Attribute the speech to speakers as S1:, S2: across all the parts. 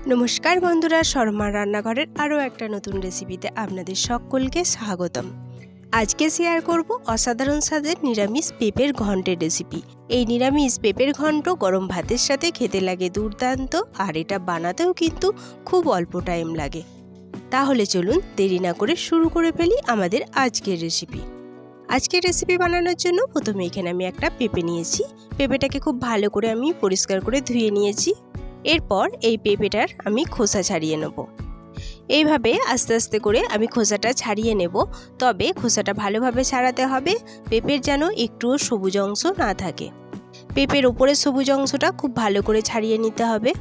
S1: नमस्कार बंधुरा शर्मा रान्नाघरेर आरो एकटा नतून रेसिपिते आपनादेर सकलके स्वागतम। आज के शेयर करब असाधारण स्वादेर निरामिष पेपर घंटेर रेसिपि। এই নিরামিষ পেঁপের ঘন্ট গরম ভাতের সাথে খেতে লাগে দুর্দান্ত, আর এটা বানাতেও কিন্তু খুব অল্প টাইম লাগে। তাহলে চলুন দেরি না করে শুরু করে ফেলি আমাদের আজকের রেসিপি। আজকের রেসিপি বানানোর জন্য প্রথমে এখানে আমি একটা পেঁপে নিয়েছি। পেঁপেটাকে খুব ভালো করে আমি পরিষ্কার করে ধুয়ে নিয়েছি। এরপর এই পেঁপেটার আমি খোসা ছাড়িয়ে নেব। এইভাবে আস্তে আস্তে করে আমি খোসাটা ছাড়িয়ে নেব, তবে খোসাটা ভালোভাবে ছাড়াতে হবে, পেঁপের যেন একটুও সবুজ অংশ না থাকে। পেঁপের উপরের সবুজ অংশটা খুব ভালো করে ছাড়িয়ে নিতে হবে।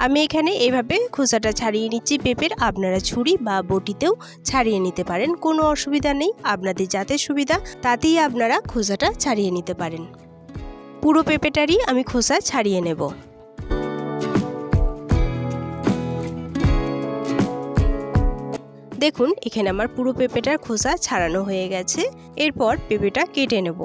S1: আমি এখানে এইভাবে খোসাটা ছাড়িয়ে নিচ্ছি পেঁপের। আপনারা ছুরি বা বটিতেও ছাড়িয়ে নিতে পারেন, কোনো অসুবিধা নেই। আপনাদের যাতে সুবিধা তাতেই আপনারা খোসাটা ছাড়িয়ে নিতে পারেন। পুরো পেঁপেটারই আমি খোসা ছাড়িয়ে নেব। দেখুন এখানে আমার পুরো পেঁপেটার খোসা ছাড়ানো হয়ে গেছে। এরপর পেঁপেটা কেটে নেব।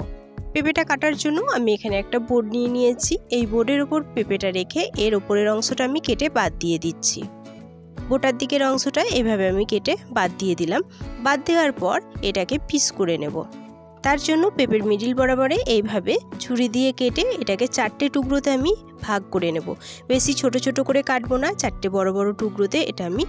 S1: পেঁপেটা কাটার জন্য আমি এখানে একটা বোর্ড নিয়ে নিয়েছি। এই বোর্ডের ওপর পেঁপেটা রেখে এর ওপরের অংশটা আমি কেটে বাদ দিয়ে দিচ্ছি। বোটার দিকের অংশটা এভাবে আমি কেটে বাদ দিয়ে দিলাম। বাদ দেওয়ার পর এটাকে পিস করে নেব। তার জন্য পেঁপের মিডিল বরাবরে এইভাবে ছুরি দিয়ে কেটে এটাকে 4টে টুকরোতে আমি ভাগ করে নেব। বেশি ছোট ছোট করে কাটবো না, 4টে বড় বড় টুকরোতে এটা আমি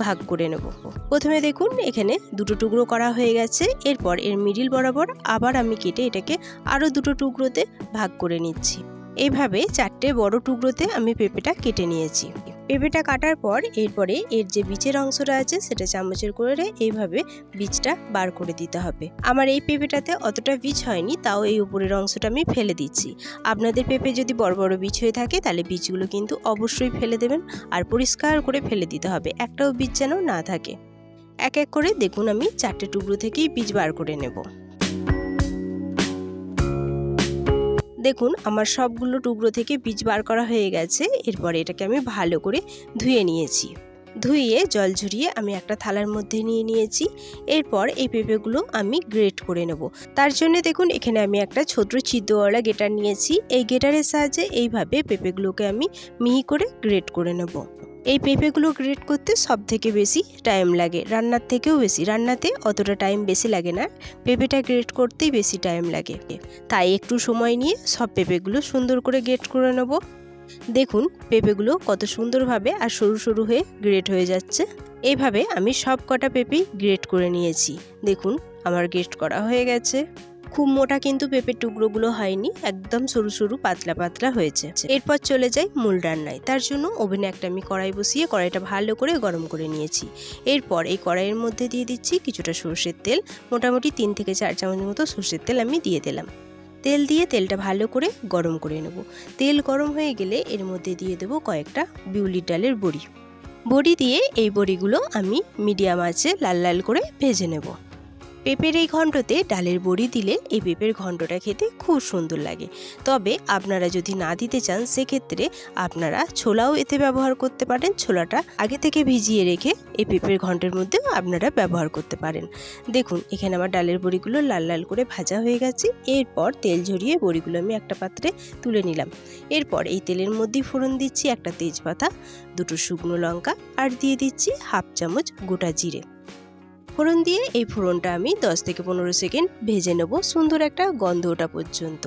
S1: ভাগ করে নেব। প্রথমে দেখুন এখানে 2টো টুকরো করা হয়ে গেছে। এরপর এর মিডিল বরাবর আবার আমি কেটে এটাকে আরও 2টো টুকরোতে ভাগ করে নিচ্ছি। এইভাবে 4টে বড় টুকরোতে আমি পেঁপেটা কেটে নিয়েছি। পেঁপেটা কাটার পর এরপরে এর যে বীজের অংশটা আছে সেটা চামচের করে এইভাবে বীজটা বার করে দিতে হবে। আমার এই পেঁপেটাতে অতটা বীজ হয়নি, তাও এই উপরের অংশটা আমি ফেলে দিচ্ছি। আপনাদের পেঁপে যদি বড় বড় বীজ হয়ে থাকে তাহলে বীজগুলো কিন্তু অবশ্যই ফেলে দেবেন, আর পরিষ্কার করে ফেলে দিতে হবে, একটাও বীজ যেন না থাকে। এক এক করে দেখুন আমি 4টে টুকরো থেকেই বীজ বার করে নেব। দেখুন আমার সবগুলো টুকরো থেকে বীজ বার করা হয়ে গেছে। এরপরে এটাকে আমি ভালো করে ধুয়ে নিয়েছি। ধুয়ে জল ঝরিয়ে আমি একটা থালার মধ্যে নিয়ে নিয়েছি। এরপর এই পেঁপেগুলো আমি গ্রেট করে নেব। তার জন্য দেখুন এখানে আমি একটা ছোট ছিদ্রওয়ালা গ্রেটার নিয়েছি। এই গ্রেটারের সাহায্যে এইভাবে পেঁপেগুলোকে আমি মিহি করে গ্রেট করে নেব। এই পেঁপেগুলো গ্রেট করতে সব থেকে বেশি টাইম লাগে, রান্নার থেকেও বেশি। রান্নাতে অতটা টাইম বেশি লাগে না, পেঁপেটা গ্রেট করতেই বেশি টাইম লাগে। তাই একটু সময় নিয়ে সব পেঁপেগুলো সুন্দর করে গ্রেট করে নেব। দেখুন পেঁপেগুলো কত সুন্দরভাবে আর সরু সরু হয়ে গ্রেট হয়ে যাচ্ছে। এইভাবে আমি সব কটা পেঁপেই গ্রেট করে নিয়েছি। দেখুন আমার গ্রেট করা হয়ে গেছে। খুব মোটা কিন্তু পেঁপের টুকরোগুলো হয়নি, একদম সরু সরু পাতলা পাতলা হয়েছে। এরপর চলে যাই মূল রান্নায়। তার জন্য ওভেনে একটা আমি কড়াই বসিয়ে কড়াইটা ভালো করে গরম করে নিয়েছি। এরপর এই কড়াইয়ের মধ্যে দিয়ে দিচ্ছি কিছুটা সর্ষের তেল। মোটামুটি 3 থেকে 4 চামচ মতো সর্ষের তেল আমি দিয়ে দিলাম। তেল দিয়ে তেলটা ভালো করে গরম করে নেব। তেল গরম হয়ে গেলে এর মধ্যে দিয়ে দেব কয়েকটা বিউলির ডালের বড়ি। বড়ি দিয়ে এই বড়িগুলো আমি মিডিয়াম আঁচে লাল লাল করে ভেজে নেব। পেঁপের এই ঘন্টতে ডালের বড়ি দিলে এই পেঁপের ঘন্টটা খেতে খুব সুন্দর লাগে। তবে আপনারা যদি না দিতে চান সেক্ষেত্রে আপনারা ছোলাও এতে ব্যবহার করতে পারেন। ছোলাটা আগে থেকে ভিজিয়ে রেখে এই পেঁপের ঘন্টের মধ্যেও আপনারা ব্যবহার করতে পারেন। দেখুন এখানে আমার ডালের বড়িগুলো লাল লাল করে ভাজা হয়ে গেছে। এরপর তেল ঝরিয়ে বড়িগুলো আমি একটা পাত্রে তুলে নিলাম। এরপর এই তেলের মধ্যেই ফোড়ন দিচ্ছি একটা তেজপাতা, 2টো শুকনো লঙ্কা, আর দিয়ে দিচ্ছি হাফ চামচ গোটা জিরে। ফোড়ন দিয়ে এই ফোড়নটা আমি 10 থেকে 15 সেকেন্ড ভেজে নেব, সুন্দর একটা গন্ধ ওঠা পর্যন্ত।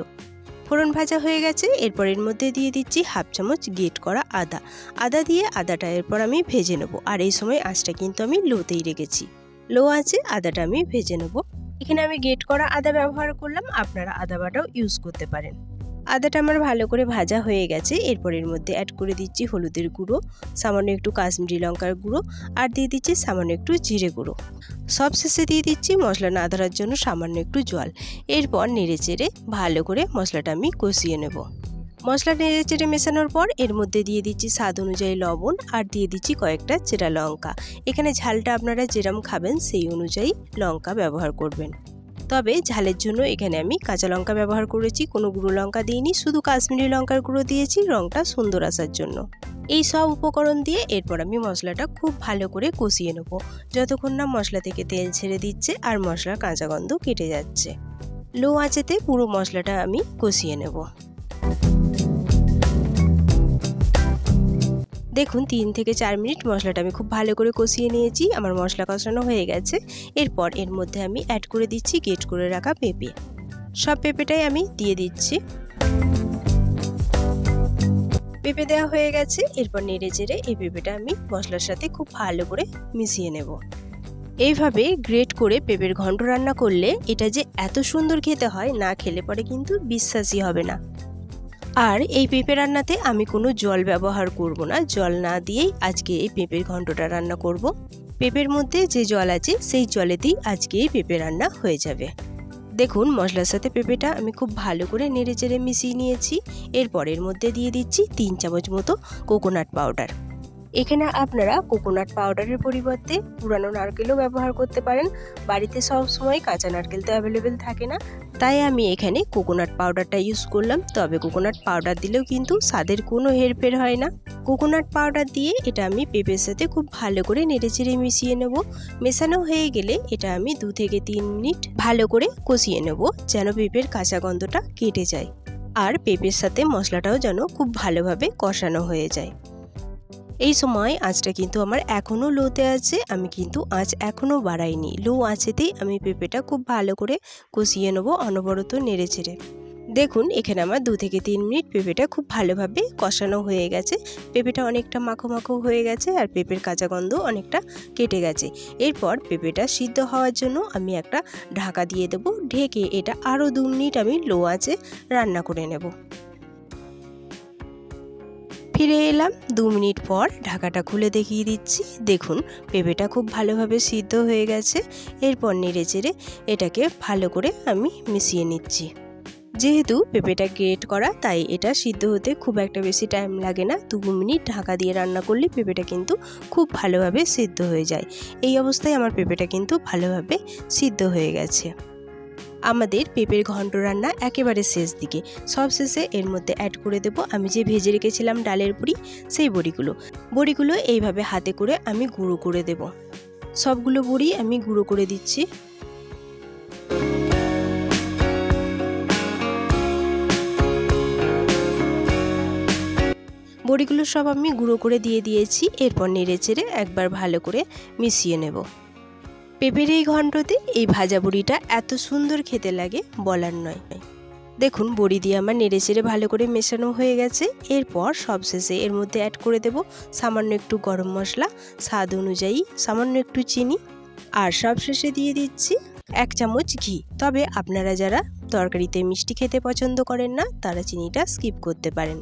S1: ফোড়ন ভাজা হয়ে গেছে। এরপর এর মধ্যে দিয়ে দিচ্ছি হাফ চামচ গ্রেট করা আদা। আদা দিয়ে আদাটা এরপর আমি ভেজে নেব, আর এই সময় আঁচটা কিন্তু আমি লোতেই রেখেছি। লো আঁচে আদাটা আমি ভেজে নেব। এখানে আমি গ্রেট করা আদা ব্যবহার করলাম, আপনারা আদা বাটাও ইউজ করতে পারেন। আদাটা আমার ভালো করে ভাজা হয়ে গেছে। এরপর এর মধ্যে অ্যাড করে দিচ্ছি হলুদের গুঁড়ো, সামান্য একটু কাশ্মীরি লঙ্কার গুঁড়ো, আর দিয়ে দিচ্ছি সামান্য একটু জিরে গুঁড়ো। সব শেষে দিয়ে দিচ্ছি মশলা না ধরার জন্য সামান্য একটু জল। এরপর নেড়ে চেড়ে ভালো করে মশলাটা আমি কষিয়ে নেব। মশলা নেড়ে চেড়ে মেশানোর পর এর মধ্যে দিয়ে দিচ্ছি স্বাদ অনুযায়ী লবণ, আর দিয়ে দিচ্ছি কয়েকটা চেরা লঙ্কা। এখানে ঝালটা আপনারা যেরকম খাবেন সেই অনুযায়ী লঙ্কা ব্যবহার করবেন। তবে ঝালের জন্য এখানে আমি কাঁচা লঙ্কা ব্যবহার করেছি, কোনো গুঁড়ো লঙ্কা দিইনি, শুধু কাশ্মীরি লঙ্কার গুঁড়ো দিয়েছি রঙটা সুন্দর আসার জন্য। এই সব উপকরণ দিয়ে এরপর আমি মশলাটা খুব ভালো করে কষিয়ে নেব, যতক্ষণ না মশলা থেকে তেল ছেড়ে দিচ্ছে আর মশলার কাঁচা গন্ধ কেটে যাচ্ছে। লো আঁচেতে পুরো মশলাটা আমি কষিয়ে নেব। দেখুন 3 থেকে 4 মিনিট মশলাটা আমি খুব ভালো করে কষিয়ে নিয়েছি। আমার মশলা কষানো হয়ে গেছে। এরপর এর মধ্যে আমি অ্যাড করে দিচ্ছি গ্রেট করে রাখা পেঁপে। সব পেঁপেটাই আমি দিয়ে দিচ্ছি। পেঁপে দেওয়া হয়ে গেছে। এরপর নেড়ে চেড়ে এই পেঁপেটা আমি মশলার সাথে খুব ভালো করে মিশিয়ে নেব। এইভাবে গ্রেট করে পেঁপের ঘন্ট রান্না করলে এটা যে এত সুন্দর খেতে হয়, না খেলে পরে কিন্তু বিশ্বাসই হবে না। আর এই পেঁপে রান্নাতে আমি কোনো জল ব্যবহার করব না, জল না দিয়েই আজকে এই পেঁপের ঘন্টটা রান্না করব। পেঁপের মধ্যে যে জল আছে সেই জলেতেই আজকে এই পেঁপে রান্না হয়ে যাবে। দেখুন মশলার সাথে পেঁপেটা আমি খুব ভালো করে নেড়ে চেড়ে মিশিয়ে নিয়েছি। এরপর এর মধ্যে দিয়ে দিচ্ছি 3 চামচ মতো কোকোনাট পাউডার। এখানে আপনারা কোকোনাট পাউডারের পরিবর্তে পুরানো নারকেলও ব্যবহার করতে পারেন। বাড়িতে সব সময় কাঁচা নারকেল তো অ্যাভেলেবেল থাকে না, তাই আমি এখানে কোকোনাট পাউডারটা ইউজ করলাম। তবে কোকোনাট পাউডার দিলেও কিন্তু স্বাদের কোনো হেরফের হয় না। কোকোনাট পাউডার দিয়ে এটা আমি পেঁপের সাথে খুব ভালো করে নেড়েচেড়ে মিশিয়ে নেব। মেশানো হয়ে গেলে এটা আমি 2 থেকে 3 মিনিট ভালো করে কষিয়ে নেব, যেন পেঁপের কাঁচা গন্ধটা কেটে যায় আর পেঁপের সাথে মশলাটাও যেন খুব ভালোভাবে কষানো হয়ে যায়। এই সময় আঁচটা কিন্তু আমার এখনও লোতে আছে, আমি কিন্তু আঁচ এখনও বাড়াইনি। লো আঁচেতেই আমি পেঁপেটা খুব ভালো করে কষিয়ে নেব, অনবরত নেড়ে চেড়ে। দেখুন এখানে আমার 2 থেকে 3 মিনিট পেঁপেটা খুব ভালোভাবে কষানো হয়ে গেছে। পেঁপেটা অনেকটা মাখো মাখো হয়ে গেছে আর পেঁপের কাঁচা গন্ধ অনেকটা কেটে গেছে। এরপর পেঁপেটা সিদ্ধ হওয়ার জন্য আমি একটা ঢাকা দিয়ে দেব। ঢেকে এটা আরও 2 মিনিট আমি লো আঁচে রান্না করে নেব। ফিরে এলাম 2 মিনিট পর, ঢাকাটা খুলে দেখিয়ে দিচ্ছি। দেখুন পেঁপেটা খুব ভালোভাবে সিদ্ধ হয়ে গেছে। এরপর নেড়ে চেড়ে এটাকে ভালো করে আমি মিশিয়ে নিচ্ছি। যেহেতু পেঁপেটা গ্রেট করা, তাই এটা সিদ্ধ হতে খুব একটা বেশি টাইম লাগে না। 2 মিনিট ঢাকা দিয়ে রান্না করলে পেঁপেটা কিন্তু খুব ভালোভাবে সিদ্ধ হয়ে যায়। এই অবস্থায় আমার পেঁপেটা কিন্তু ভালোভাবে সিদ্ধ হয়ে গেছে। আমাদের পেঁপের ঘন্ট রান্না একেবারে শেষ দিকে। সব শেষে এর মধ্যে অ্যাড করে দেব আমি যে ভেজে রেখেছিলাম ডালের বড়ি, সেই বড়িগুলো এইভাবে হাতে করে আমি গুঁড়ো করে দেব। সবগুলো বড়ি আমি গুঁড়ো করে দিচ্ছি। বড়িগুলো সব আমি গুঁড়ো করে দিয়ে দিয়েছি। এরপর নেড়ে চেড়ে একবার ভালো করে মিশিয়ে নেব। পেঁপের এই ঘন্টতে এই ভাজা বড়িটা এত সুন্দর খেতে লাগে বলার নয়। দেখুন বড়ি দিয়ে আমার নেড়ে চেড়ে ভালো করে মেশানো হয়ে গেছে। এরপর সবশেষে এর মধ্যে অ্যাড করে দেব সামান্য একটু গরম মশলা, স্বাদ অনুযায়ী সামান্য একটু চিনি, আর সবশেষে দিয়ে দিচ্ছি 1 চামচ ঘি। তবে আপনারা যারা তরকারিতে মিষ্টি খেতে পছন্দ করেন না, তারা চিনিটা স্কিপ করতে পারেন,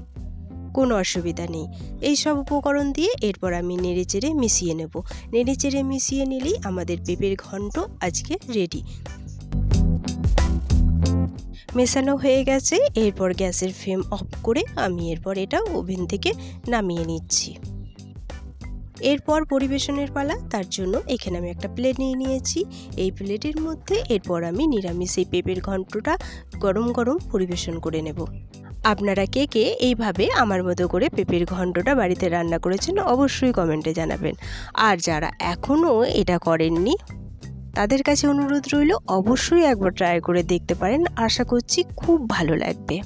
S1: কোনো অসুবিধা নেই। এই সব উপকরণ দিয়ে এরপর আমি নেড়ে চেড়ে মিশিয়ে নেব। নেড়ে চেড়ে মিশিয়ে নিলেই আমাদের পেঁপের ঘন্ট আজকে রেডি। মেশানো হয়ে গেছে। এরপর গ্যাসের ফ্লেম অফ করে আমি এরপর এটা ওভেন থেকে নামিয়ে নিচ্ছি। এরপর পরিবেশনের পালা। তার জন্য এখানে আমি একটা প্লেট নিয়ে নিয়েছি। এই প্লেটের মধ্যে এরপর আমি নিরামিষ এই পেঁপের ঘন্টটা গরম গরম পরিবেশন করে নেব। আপনারা কে কে এইভাবে আমার মতো করে পেঁপের ঘন্টটা বাড়িতে রান্না করেছেন অবশ্যই কমেন্টে জানাবেন। আর যারা এখনও এটা করেননি, তাদের কাছে অনুরোধ রইল অবশ্যই একবার ট্রাই করে দেখতে পারেন। আশা করছি খুব ভালো লাগবে।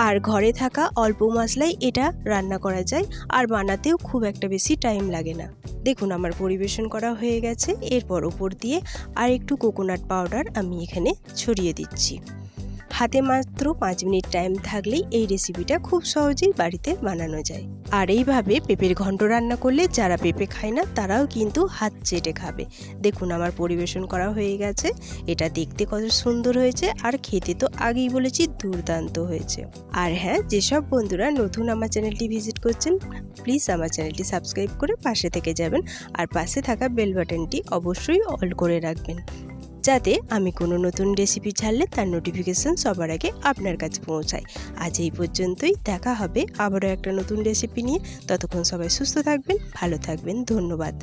S1: আর ঘরে থাকা অল্প মশলায় এটা রান্না করা যায়, আর বানাতেও খুব একটা বেশি টাইম লাগে না। দেখুন আমার পরিবেশন করা হয়ে গেছে। এরপর ওপর দিয়ে আর একটু কোকোনাট পাউডার আমি এখানে ছড়িয়ে দিচ্ছি। হাতে মাত্র 5 মিনিট টাইম থাকলেই এই রেসিপিটা খুব সহজেই বাড়িতে বানানো যায়। আর এইভাবে পেঁপের ঘন্ট রান্না করলে যারা পেঁপে খায় না, তারাও কিন্তু হাত চেটে খাবে। দেখুন আমার পরিবেশন করা হয়ে গেছে। এটা দেখতে কত সুন্দর হয়েছে, আর খেতে তো আগেই বলেছি দুর্দান্ত হয়েছে। আর হ্যাঁ, যেসব বন্ধুরা নতুন আমার চ্যানেলটি ভিজিট করছেন, প্লিজ আমার চ্যানেলটি সাবস্ক্রাইব করে পাশে থেকে যাবেন। আর পাশে থাকা বেল বাটনটি অবশ্যই অল করে রাখবেন, যাতে আমি কোনো নতুন রেসিপি ছাড়লে তার নোটিফিকেশন সবার আগে আপনার কাছে পৌঁছায়। আজ এই পর্যন্তই। দেখা হবে আবারও একটা নতুন রেসিপি নিয়ে। ততক্ষণ সবাই সুস্থ থাকবেন, ভালো থাকবেন। ধন্যবাদ।